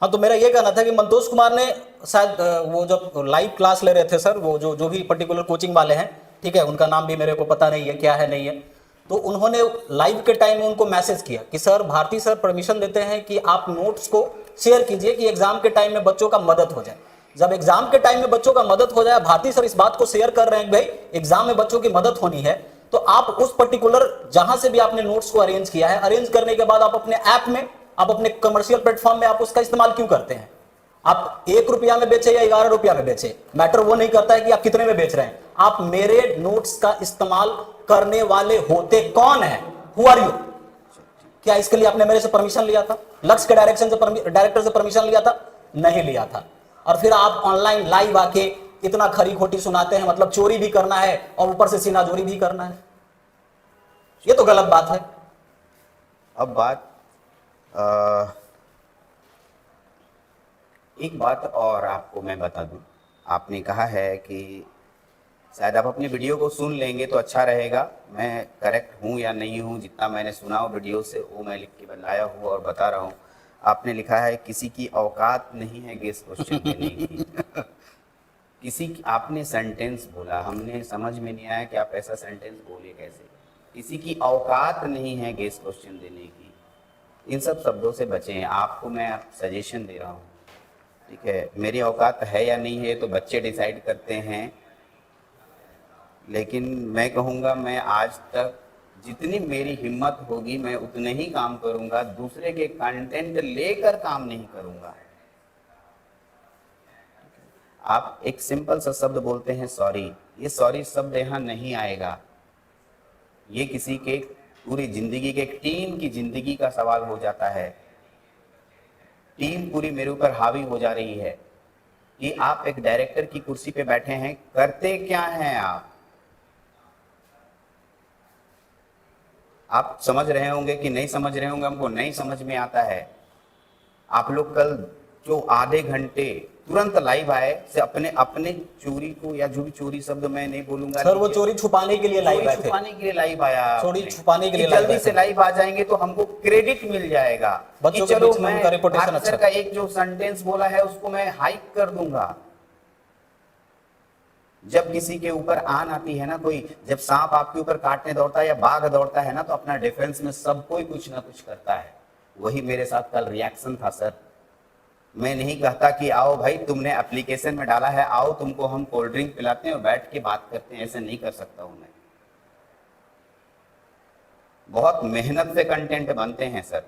हाँ, तो मेरा ये कहना था कि मंतोष कुमार ने शायद वो जब लाइव क्लास ले रहे थे सर, वो जो जो भी पर्टिकुलर कोचिंग वाले हैं, ठीक है, उनका नाम भी मेरे को पता नहीं है क्या है नहीं है, तो उन्होंने लाइव के टाइम में उनको मैसेज किया कि सर भारती सर परमिशन देते हैं कि आप नोट्स को शेयर कीजिए कि एग्जाम के टाइम में बच्चों का मदद हो जाए। जब एग्जाम के टाइम में बच्चों का मदद हो जाए, भारती सर इस बात को शेयर कर रहे हैं कि भाई एग्जाम में बच्चों की मदद होनी है, तो आप उस पर्टिकुलर जहां से भी आपने नोट्स को अरेंज किया है, अरेंज करने के बाद आप अपने ऐप में, आप अपने कमर्शियल प्लेटफॉर्म में आप उसका इस्तेमाल क्यों करते हैं? आप 1 रुपया में बेचे या 11 रुपया में बेचे, मैटर वो नहीं करता है कि आप कितने में बेच रहे हैं। आप मेरे नोट्स का इस्तेमाल करने वाले होते कौन है? Who are you? क्या इसके लिए आपने मेरे से परमिशन लिया था? लक्ष्य के डायरेक्टर से परमिशन लिया था? नहीं लिया था। और फिर आप ऑनलाइन लाइव आके इतना खरी खोटी सुनाते हैं, मतलब चोरी भी करना है और ऊपर से सीनाजोरी भी करना है। ये तो गलत बात है। अब बात एक बात और आपको मैं बता दूं, आपने कहा है कि शायद आप अपनी वीडियो को सुन लेंगे तो अच्छा रहेगा। मैं करेक्ट हूं या नहीं हूं, जितना मैंने सुना हो वीडियो से वो मैं लिख के लाया हूँ और बता रहा हूँ। आपने लिखा है किसी की औकात नहीं है गेस क्वेश्चन देने की। किसी की आपने सेंटेंस बोला, हमने समझ में नहीं आया कि आप ऐसा सेंटेंस बोले कैसे। किसी की औकात नहीं है गेस क्वेश्चन देने की, इन सब शब्दों से बचें। आपको मैं सजेशन दे रहा हूँ, ठीक है। मेरी औकात है या नहीं है तो बच्चे डिसाइड करते हैं, लेकिन मैं कहूँगा मैं आज तक जितनी मेरी हिम्मत होगी मैं उतने ही काम करूँगा, दूसरे के कंटेंट लेकर काम नहीं करूँगा। आप एक सिंपल सा शब्द बोलते हैं सॉरी, ये सॉरी शब्द यहाँ नहीं आएगा। ये किसी के पूरी जिंदगी के, एक टीम की जिंदगी का सवाल हो जाता है। टीम पूरी मेरे ऊपर हावी हो जा रही है कि आप एक डायरेक्टर की कुर्सी पे बैठे हैं, करते क्या हैं आप समझ रहे होंगे कि नहीं समझ रहे होंगे, हमको नहीं समझ में आता है। आप लोग कल जो आधे घंटे तुरंत लाइव आए से अपने अपने चोरी को, या जो भी चोरी शब्द मैं नहीं बोलूंगा सर, वो चोरी छुपाने के लिए लाइव आए थे। छुपाने के लिए लाइव आया, चोरी छुपाने के लिए जल्दी से लाइव आ जाएंगे तो हमको क्रेडिट मिल जाएगा। बच्चों के बीच में उनका रेपुटेशन अच्छा का एक जो सेंटेंस बोला है उसको मैं हाइक कर दूंगा। जब किसी के ऊपर आन आती है ना, कोई जब सांप आपके ऊपर काटने दौड़ता है या बाघ दौड़ता है ना, तो अपना डिफेंस में सब कोई कुछ ना कुछ करता है। वही मेरे साथ कल रिएक्शन था सर। मैं नहीं कहता कि आओ भाई तुमने एप्लीकेशन में डाला है, आओ तुमको हम कोल्ड ड्रिंक पिलाते हैं और बैठ के बात करते हैं, ऐसे नहीं कर सकता हूं मैं। बहुत मेहनत से कंटेंट बनते हैं सर,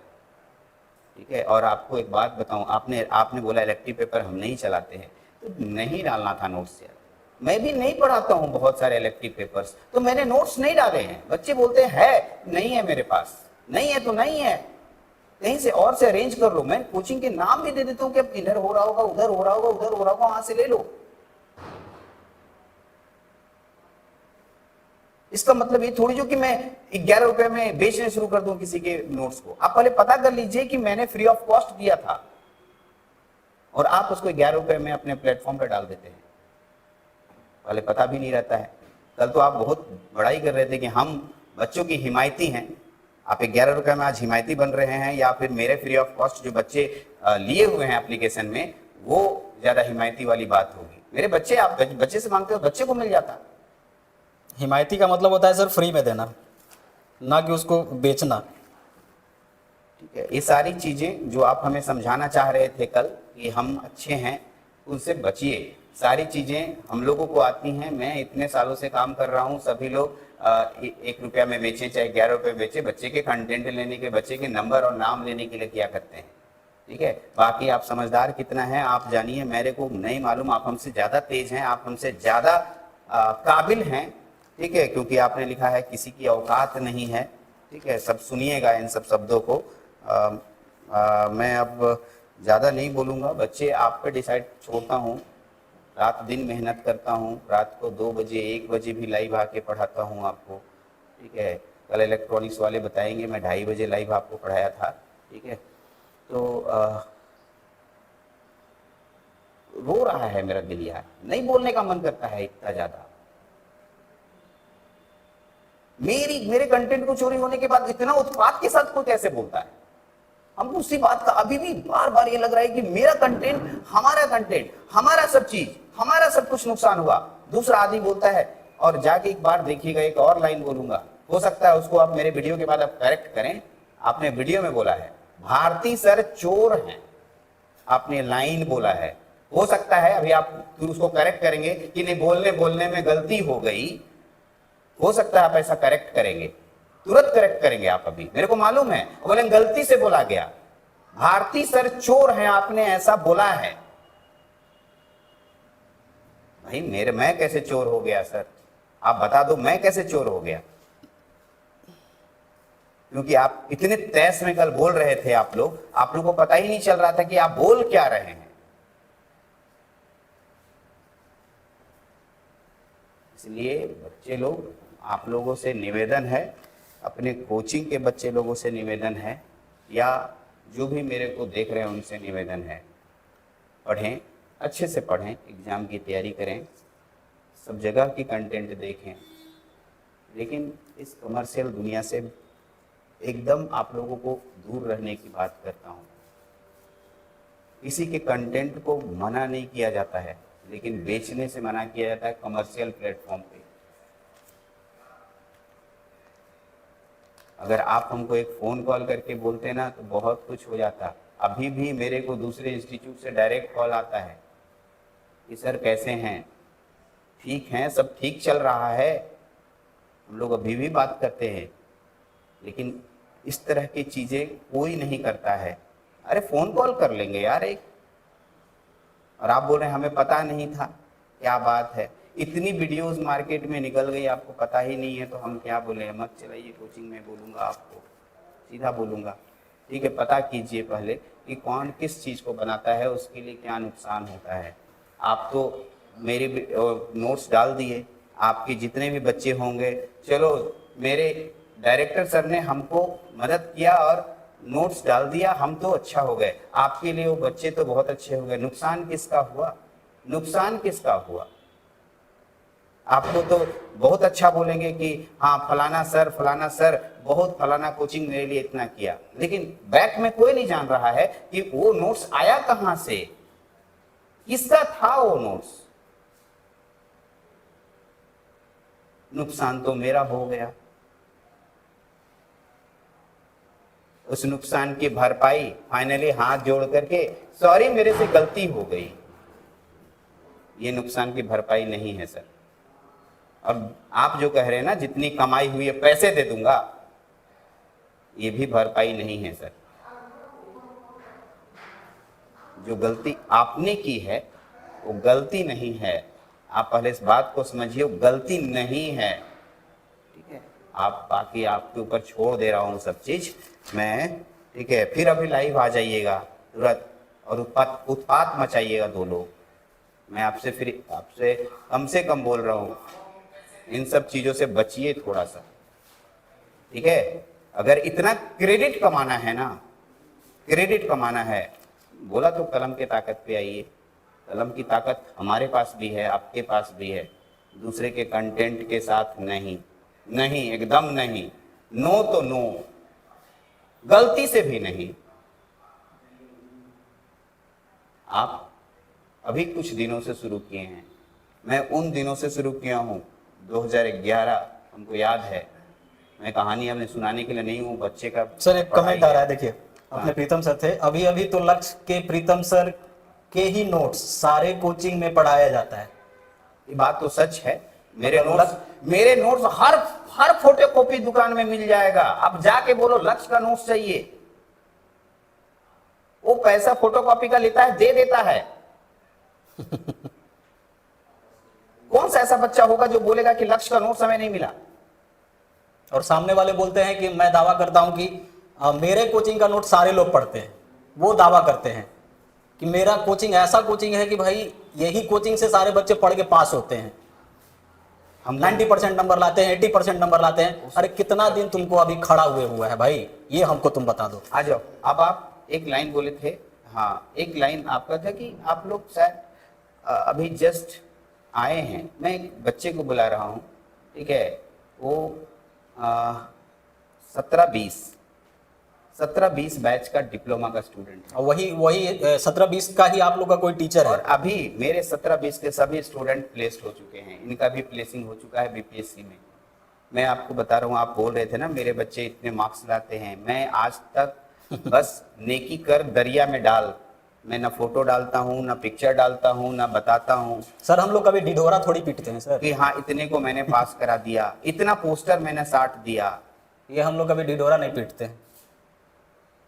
ठीक है। और आपको एक बात बताऊं, आपने बोला इलेक्ट्रिक पेपर हम नहीं चलाते हैं, तो नहीं डालना था नोट्स यार। मैं भी नहीं पढ़ाता हूं बहुत सारे इलेक्ट्रिक पेपर्स, तो मैंने नोट्स नहीं डाले हैं। बच्चे बोलते हैं नहीं है मेरे पास, नहीं है तो नहीं है, कहीं से और से अरेंज कर लो। मैं कोचिंग के नाम भी दे देता हूँ कि अब इधर हो रहा होगा, उधर हो रहा होगा, उधर हो रहा होगा, वहां से ले लो। इसका मतलब ये थोड़ी जो कि मैं 11 रुपए में बेचने शुरू कर दूं किसी के नोट्स को। आप पहले पता कर लीजिए कि मैंने फ्री ऑफ कॉस्ट दिया था और आप उसको 11 रुपए में अपने प्लेटफॉर्म पर डाल देते हैं, पहले पता भी नहीं रहता है। कल तो आप बहुत बड़ाई कर रहे थे कि हम बच्चों की हिमायती हैं, आप 11 रुपए में आज हिमायती बन रहे हैं, या फिर मेरे फ्री ऑफ कॉस्ट जो बच्चे लिए हुए हैं एप्लीकेशन में वो ज्यादा हिमायती वाली बात होगी। मेरे बच्चे, आप बच्चे से मांगते हो, बच्चे को मिल जाता। हिमायती का मतलब होता है सर फ्री में देना, ना कि उसको बेचना, ठीक है। ये सारी चीजें जो आप हमें समझाना चाह रहे थे कल कि हम अच्छे हैं, उनसे बचिए। सारी चीजें हम लोगों को आती हैं, मैं इतने सालों से काम कर रहा हूँ। सभी लोग 1 रुपया में बेचे चाहे 11 रुपये बेचे, बच्चे के कंटेंट लेने के, बच्चे के नंबर और नाम लेने के लिए क्या करते हैं, ठीक है। बाकी आप समझदार कितना है आप जानिए, मेरे को नहीं मालूम। आप हमसे ज्यादा तेज हैं, आप हमसे ज्यादा काबिल हैं, ठीक है, क्योंकि आपने लिखा है किसी की औकात नहीं है, ठीक है। सब सुनिएगा इन सब शब्दों को। मैं अब ज़्यादा नहीं बोलूँगा, बच्चे आप पे डिसाइड छोड़ता हूँ। रात दिन मेहनत करता हूँ, रात को 2 बजे 1 बजे भी लाइव आके पढ़ाता हूँ आपको, ठीक है। कल इलेक्ट्रॉनिक्स वाले बताएंगे मैं 2:30 बजे लाइव आपको पढ़ाया था, ठीक है। तो रो रहा है मेरा दिल यार, नहीं बोलने का मन करता है इतना ज़्यादा। मेरे कंटेंट को चोरी होने के बाद इतना उत्पाद के साथ कोई कैसे बोलता है? हमको उसी बात का अभी भी बार बार ये लग रहा है कि मेरा कंटेंट, हमारा सब चीज, हमारा सब कुछ नुकसान हुआ। दूसरा आदमी बोलता है, और जाके एक बार देखिएगा, एक और लाइन बोलूंगा, हो सकता है उसको आप मेरे वीडियो के बाद आप करेक्ट करें। आपने वीडियो में बोला है भारती सर चोर हैं, आपने लाइन बोला है। हो सकता है अभी आप फिर उसको करेक्ट करेंगे कि नहीं, बोलने में गलती हो गई, हो सकता है आप ऐसा करेक्ट करेंगे, तुरंत करेक्ट करेंगे आप। अभी मेरे को मालूम है बोले गलती से बोला गया, भारती सर चोर हैं, आपने ऐसा बोला है। भाई मैं कैसे चोर हो गया सर, आप बता दो मैं कैसे चोर हो गया? क्योंकि आप इतने तैस में कल बोल रहे थे, आप लोगों को पता ही नहीं चल रहा था कि आप बोल क्या रहे हैं। इसलिए बच्चे लोग, आप लोगों से निवेदन है, अपने कोचिंग के बच्चे लोगों से निवेदन है, या जो भी मेरे को देख रहे हैं उनसे निवेदन है, पढ़ें, अच्छे से पढ़ें, एग्ज़ाम की तैयारी करें, सब जगह की कंटेंट देखें, लेकिन इस कमर्शियल दुनिया से एकदम आप लोगों को दूर रहने की बात करता हूँ। किसी के कंटेंट को मना नहीं किया जाता है, लेकिन बेचने से मना किया जाता है कमर्शियल प्लेटफॉर्म पे। अगर आप हमको एक फ़ोन कॉल करके बोलते ना तो बहुत कुछ हो जाता। अभी भी मेरे को दूसरे इंस्टीट्यूट से डायरेक्ट कॉल आता है कि सर कैसे हैं, ठीक हैं, सब ठीक चल रहा है, हम लोग अभी भी बात करते हैं, लेकिन इस तरह की चीज़ें कोई नहीं करता है। अरे फ़ोन कॉल कर लेंगे यार एक, और आप बोल रहे हैं हमें पता नहीं था, क्या बात है? इतनी वीडियोस मार्केट में निकल गई, आपको पता ही नहीं है तो हम क्या बोले? मत चलाइए कोचिंग में, बोलूँगा आपको, सीधा बोलूँगा, ठीक है? पता कीजिए पहले कि कौन किस चीज़ को बनाता है, उसके लिए क्या नुकसान होता है। आप तो मेरे नोट्स डाल दिए, आपके जितने भी बच्चे होंगे, चलो मेरे डायरेक्टर सर ने हमको मदद किया और नोट्स डाल दिया, हम तो अच्छा हो गए, आपके लिए वो बच्चे तो बहुत अच्छे हो गए। नुकसान किसका हुआ? नुकसान किसका हुआ? आपको तो बहुत अच्छा बोलेंगे कि हाँ फलाना सर बहुत, फलाना कोचिंग मेरे लिए इतना किया, लेकिन बैक में कोई नहीं जान रहा है कि वो नोट्स आया कहाँ से, किसका था वो नोट्स। नुकसान तो मेरा हो गया, उस नुकसान की भरपाई फाइनली हाथ जोड़ करके, सॉरी मेरे से गलती हो गई, ये नुकसान की भरपाई नहीं है सर। और आप जो कह रहे हैं ना जितनी कमाई हुई है पैसे दे दूंगा, ये भी भरपाई नहीं है सर। जो गलती आपने की है वो गलती नहीं है, आप पहले इस बात को समझिए, वो गलती नहीं है, ठीक है? आप बाकी आपके ऊपर छोड़ दे रहा हूँ सब चीज मैं, ठीक है? फिर अभी लाइव आ जाइएगा तुरंत और उत्पात मचाइएगा दो लोग। मैं आपसे कम से कम बोल रहा हूँ, इन सब चीजों से बचिए थोड़ा सा, ठीक है? अगर इतना क्रेडिट कमाना है ना, क्रेडिट कमाना है, बोला तो कलम के ताकत पे आइए। कलम की ताकत हमारे पास भी है, आपके पास भी है, दूसरे के कंटेंट के साथ नहीं, नहीं, एकदम नहीं, नो तो नो, गलती से भी नहीं। आप अभी कुछ दिनों से शुरू किए हैं, मैं उन दिनों से शुरू किया हूँ 2011, हमको याद है। मैं कहानी अपने सुनाने के लिए नहीं हूँ, बच्चे का सर एक कमेंट आ रहा है, देखिए अपने प्रीतम सर थे, अभी अभी तो लक्ष्य के प्रीतम सर के ही नोट्स सारे कोचिंग में पढ़ाया जाता है। ये बात तो सच है, मेरे नोट्स हर फोटोकॉपी दुकान में मिल जाएगा। आप जाके बोलो लक्ष्य का नोट्स चाहिए, वो पैसा फोटोकॉपी का लेता है, दे देता है। कौन सा ऐसा बच्चा होगा जो बोलेगा कि लक्ष्य का नोट्स हमें नहीं मिला? और सामने वाले बोलते हैं कि मैं दावा करता हूं कि मेरे कोचिंग का नोट सारे लोग पढ़ते हैं। वो दावा करते हैं कि मेरा कोचिंग ऐसा कोचिंग है कि भाई यही कोचिंग से सारे बच्चे पढ़ के पास होते हैं, हम 90% नंबर लाते हैं, 80% नंबर लाते हैं। अरे कितना दिन तुमको अभी खड़ा हुआ है भाई, ये हमको तुम बता दो। आ जाओ। अब आप एक लाइन बोले थे, हाँ एक लाइन आपका था कि आप लोग शायद अभी जस्ट आए हैं। मैं एक बच्चे को बुला रहा हूँ, ठीक है? वो 17-20 17-20 बैच का डिप्लोमा का स्टूडेंट है। और वही वही 17-20 का ही आप लोग का कोई टीचर और है? अभी मेरे 17-20 के सभी स्टूडेंट प्लेस्ड हो चुके हैं, इनका भी प्लेसिंग हो चुका है बीपीएससी में। मैं आपको बता रहा हूँ, आप बोल रहे थे ना मेरे बच्चे इतने मार्क्स लाते हैं, मैं आज तक बस नेकी कर दरिया में डाल, मैं ना फोटो डालता हूँ, ना पिक्चर डालता हूँ, ना बताता हूँ सर हम लोग कभी ढिढोरा थोड़ी पीटते हैं सर। कि हाँ इतने को मैंने पास करा दिया, इतना पोस्टर मैंने साट दिया। ये हम लोग कभी ढिढोरा नहीं पीटते हैं।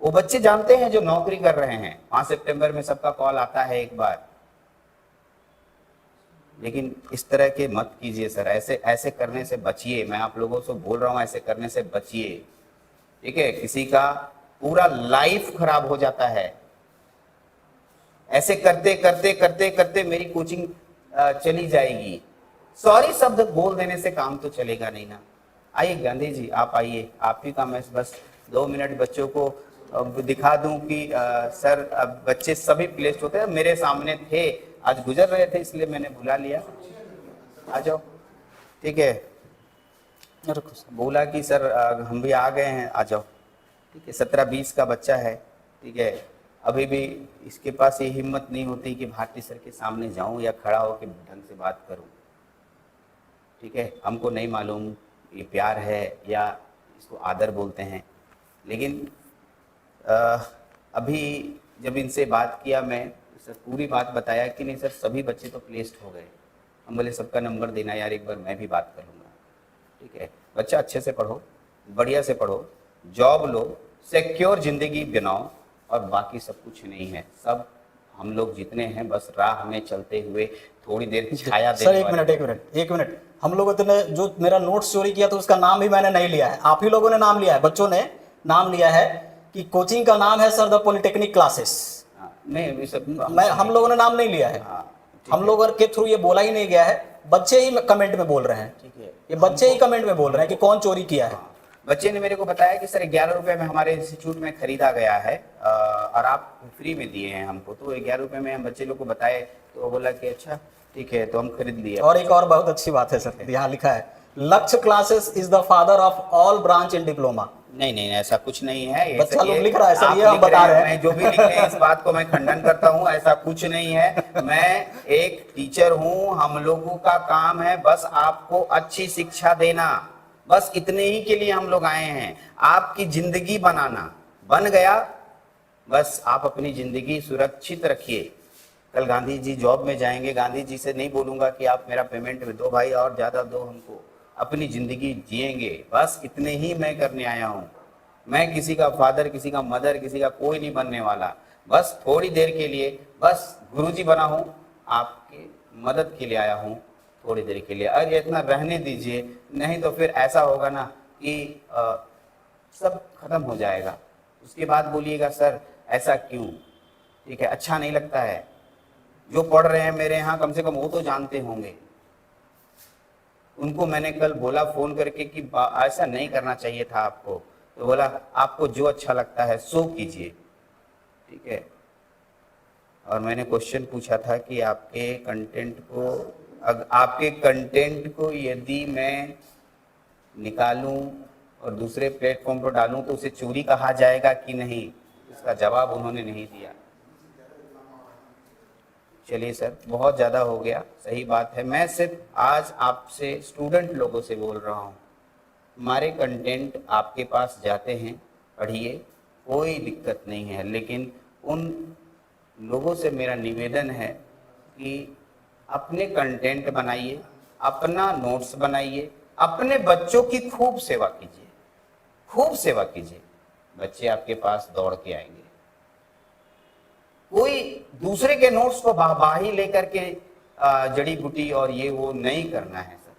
वो बच्चे जानते हैं जो नौकरी कर रहे हैं, 5 सितंबर में सबका कॉल आता है एक बार। लेकिन इस तरह के मत कीजिए सर, ऐसे ऐसे करने से बचिए, मैं आप लोगों से बोल रहा हूँ ऐसे करने से बचिए, ठीक है। किसी का पूरा लाइफ खराब हो जाता है, ऐसे करते करते करते करते मेरी कोचिंग चली जाएगी। सॉरी शब्द बोल देने से काम तो चलेगा नहीं ना। आइए गांधी जी आप आइए, आप ही का मैं बस 2 मिनट बच्चों को दिखा दूं कि सर अब बच्चे सभी प्लेस्ड होते हैं, मेरे सामने थे, आज गुजर रहे थे इसलिए मैंने बुला लिया। आ जाओ, ठीक है। रुको सर। बोला कि सर हम भी आ गए हैं, आ जाओ, ठीक है। 17-20 का बच्चा है, ठीक है। अभी भी इसके पास ये हिम्मत नहीं होती कि भारती सर के सामने जाऊं या खड़ा होकर ढंग से बात करूं, ठीक है। हमको नहीं मालूम ये प्यार है या इसको आदर बोलते हैं, लेकिन अभी जब इनसे बात किया मैं, सर पूरी बात बताया कि नहीं सर सभी बच्चे तो प्लेस्ड हो गए। हम बोले सबका नंबर देना यार, एक बार मैं भी बात कर लूँगा, ठीक है। बच्चा अच्छे से पढ़ो, बढ़िया से पढ़ो, जॉब लो, सिक्योर जिंदगी बनाओ, और बाकी सब कुछ नहीं है। सब हम लोग जितने हैं बस राह में चलते हुए थोड़ी देर छाया सर देने एक वाले। मिनट एक मिनट एक मिनट, हम लोगों ने जो मेरा नोट्स चोरी किया तो उसका नाम भी मैंने नहीं लिया है, आप ही लोगों ने नाम लिया है, बच्चों ने नाम लिया है कि कोचिंग का नाम है सर द पॉलिटेक्निक क्लासेस। हाँ, नहीं ये सब मैं हम लोगों ने नाम नहीं लिया है, हाँ, ठीक हम लोगों के थ्रू ये बोला ही नहीं गया है, बच्चे ही कमेंट में बोल रहे हैं, ठीक है। ये बच्चे ही कमेंट में बोल रहे हैं कि कौन चोरी किया है। हाँ, बच्चे ने मेरे को बताया कि सर 11 रुपए में हमारे इंस्टीट्यूट में खरीदा गया है और आप फ्री में दिए हैं हमको, तो 11 रुपए में हम बच्चे लोग को बताए, तो वो बोला कि अच्छा ठीक है, तो हम खरीद लिए। और एक और बहुत अच्छी बात है सर, यहाँ लिखा है लक्ष्य classes is the father of all branch in diploma. नहीं नहीं ऐसा कुछ नहीं है, बच्चा लोग लिख रहा है सर, आप ये हम लिख बता रहे रहे हैं, हैं। मैं जो भी लिख रहे हैं इस बात को मैं खंडन करता हूँ, ऐसा कुछ नहीं है। मैं एक टीचर हूँ, हम लोगों का काम है बस आपको अच्छी शिक्षा देना, बस इतने ही के लिए हम लोग आए हैं, आपकी जिंदगी बनाना। बन गया, बस आप अपनी जिंदगी सुरक्षित रखिए। कल गांधी जी जॉब में जाएंगे, गांधी जी से नहीं बोलूंगा कि आप मेरा पेमेंट दो भाई और ज्यादा दो हमको, अपनी जिंदगी जिएंगे, बस इतने ही मैं करने आया हूँ। मैं किसी का फादर, किसी का मदर, किसी का कोई नहीं बनने वाला, बस थोड़ी देर के लिए बस गुरुजी बना हूँ, आपके मदद के लिए आया हूँ थोड़ी देर के लिए, और इतना रहने दीजिए, नहीं तो फिर ऐसा होगा ना कि सब खत्म हो जाएगा। उसके बाद बोलिएगा सर ऐसा क्यों, ठीक है, अच्छा नहीं लगता है। जो पढ़ रहे हैं मेरे यहाँ कम से कम वो तो जानते होंगे, उनको मैंने कल बोला फोन करके कि ऐसा नहीं करना चाहिए था आपको, तो बोला आपको जो अच्छा लगता है सो कीजिए, ठीक है। और मैंने क्वेश्चन पूछा था कि आपके कंटेंट को यदि मैं निकालूं और दूसरे प्लेटफॉर्म पर डालूं तो उसे चोरी कहा जाएगा कि नहीं, इसका जवाब उन्होंने नहीं दिया। चलिए सर बहुत ज़्यादा हो गया, सही बात है। मैं सिर्फ आज आपसे स्टूडेंट लोगों से बोल रहा हूँ, हमारे कंटेंट आपके पास जाते हैं, पढ़िए, कोई दिक्कत नहीं है, लेकिन उन लोगों से मेरा निवेदन है कि अपने कंटेंट बनाइए, अपना नोट्स बनाइए, अपने बच्चों की खूब सेवा कीजिए, खूब सेवा कीजिए, बच्चे आपके पास दौड़ के आएंगे। कोई दूसरे के नोट्स को बाही लेकर के जड़ी बूटी और ये वो नहीं करना है सर,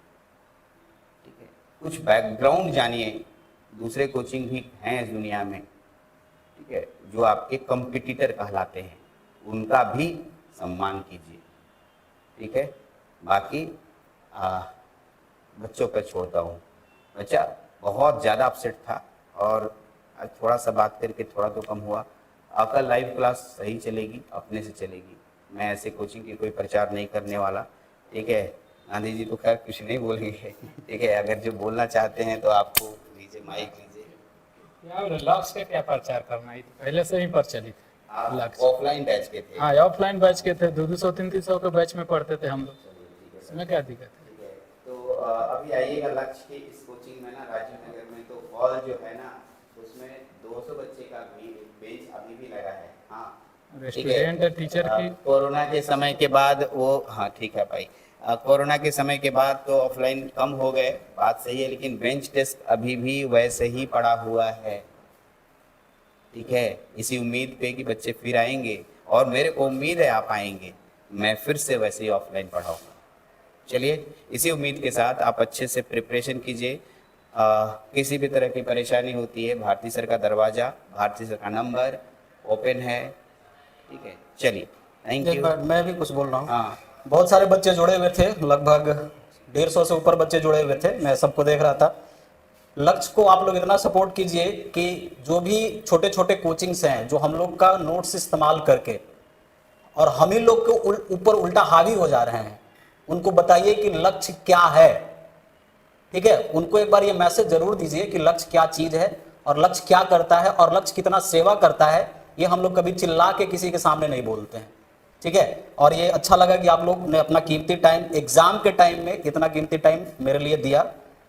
ठीक है। कुछ बैकग्राउंड जानिए, दूसरे कोचिंग भी हैं इस दुनिया में, ठीक है, जो आपके कंपटीटर कहलाते हैं, उनका भी सम्मान कीजिए, ठीक है। बाकी बच्चों पर छोड़ता हूँ। बच्चा बहुत ज़्यादा अपसेट था और आज थोड़ा सा बात करके थोड़ा तो कम हुआ। आपका लाइव क्लास सही चलेगी, अपने से चलेगी, मैं ऐसे कोचिंग की कोई प्रचार नहीं करने वाला, ठीक है। गांधी जी तो खैर कुछ नहीं बोलेंगे, ठीक है। अगर जो बोलना चाहते हैं तो आपको लीजिए, माइक लीजिए। क्या लक्ष्य का क्या प्रचार करना है, ये तो पहले से ही प्रचलित है आप लक्ष्य। ऑफलाइन बैच के थे? हाँ, ऑफलाइन बैच के थे, 200 300 के बैच में पढ़ते थे हम लोग, इसमें क्या दिक्कत है। ठीक है, तो अभी आइएगा लक्ष्य के इस कोचिंग में ना राजीव नगर में, तो हॉल जो है ना उसमें 200 बच्चे का भी बेंच अभी भी लगा है। हाँ ठीक है। रेस्टोरेंट है, टीचर की कोरोना के समय के बाद वो, हाँ ठीक है भाई, कोरोना के समय के बाद तो ऑफलाइन कम हो गए, बात सही है, लेकिन बेंच डेस्क अभी भी वैसे ही पड़ा हुआ है। ठीक है, इसी उम्मीद पे कि बच्चे फिर आएंगे, और मेरे को उम्मीद है आप आएंगे, मैं फिर से वैसे ही ऑफलाइन पढ़ाऊंगा। चलिए, इसी उम्मीद के साथ आप अच्छे से प्रिपरेशन कीजिए। किसी भी तरह की परेशानी होती है, भारती सर का दरवाज़ा, भारती सर का नंबर ओपन है। ठीक है, चलिए, थैंक एक यू। बार मैं भी कुछ बोल रहा हूँ। हाँ, बहुत सारे बच्चे जुड़े हुए थे, लगभग 150 से ऊपर बच्चे जुड़े हुए थे, मैं सबको देख रहा था। लक्ष्य को आप लोग इतना सपोर्ट कीजिए कि जो भी छोटे छोटे कोचिंग्स हैं, जो हम लोग का नोट्स इस्तेमाल करके और हम ही लोग के ऊपर उल्टा हावी हो जा रहे हैं, उनको बताइए कि लक्ष्य क्या है। ठीक है, उनको एक बार ये मैसेज जरूर दीजिए कि लक्ष्य क्या चीज है और लक्ष्य क्या करता है और लक्ष्य कितना सेवा करता है। ये हम लोग कभी चिल्ला के किसी के सामने नहीं बोलते हैं। ठीक है, और ये अच्छा लगा कि आप लोग ने अपना कीमती टाइम एग्जाम के टाइम में, इतना कीमती टाइम मेरे लिए दिया,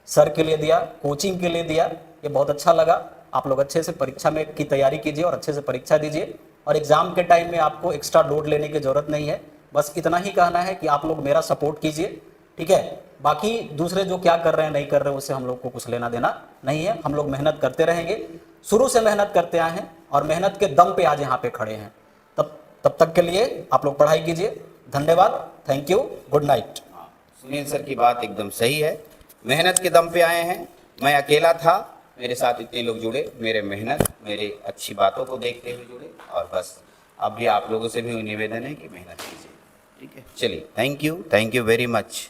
सर के लिए दिया, कोचिंग के लिए दिया, ये बहुत अच्छा लगा। आप लोग अच्छे से परीक्षा में की तैयारी कीजिए और अच्छे से परीक्षा दीजिए, और एग्जाम के टाइम में आपको एक्स्ट्रा लोड लेने की जरूरत नहीं है। बस इतना ही कहना है कि आप लोग मेरा सपोर्ट कीजिए। ठीक है, बाकी दूसरे जो क्या कर रहे हैं नहीं कर रहे हैं उससे हम लोग को कुछ लेना देना नहीं है। हम लोग मेहनत करते रहेंगे, शुरू से मेहनत करते आए हैं और मेहनत के दम पे आज यहाँ पे खड़े हैं। तब तक के लिए आप लोग पढ़ाई कीजिए। धन्यवाद, thank you, good night. Sunil sir की बात एकदम सही है, मेहनत के दम पे आए हैं। मैं अकेला था, मेरे साथ इतने लोग जुड़े, मेरे मेहनत, मेरे अच्छी बातों को देखते हुए जुड़े, और बस अब भी आप लोगों से भी निवेदन है कि मेहनत कीजिए। ठीक है, चलिए, थैंक यू वेरी मच।